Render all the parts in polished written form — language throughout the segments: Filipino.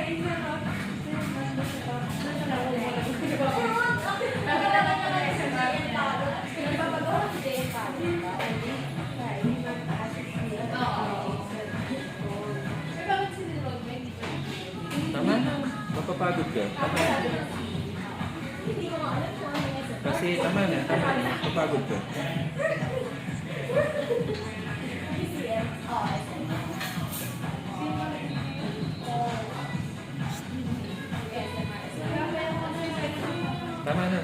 Tama na. Mapapagod ka. Tama na. Kasi tama na. Mapapagod ka. Tama na.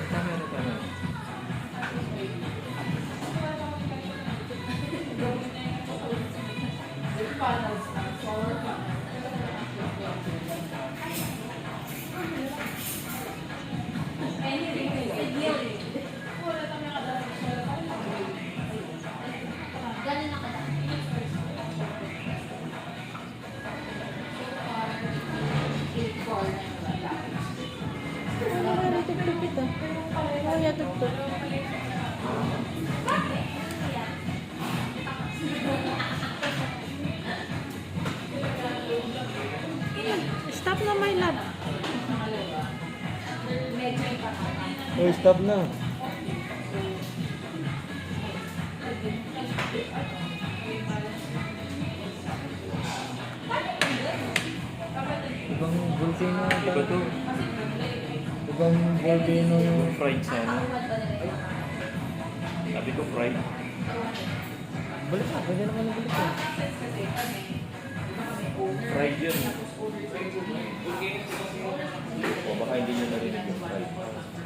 Stop na, my love. Oh, stop na. Ibang volcano. Iba to. Ibang volcano yung fried sana. Sabi ko fried. Balik na. Pwede naman balik na. Fried yun. O baka hindi nyo narinig yung fried.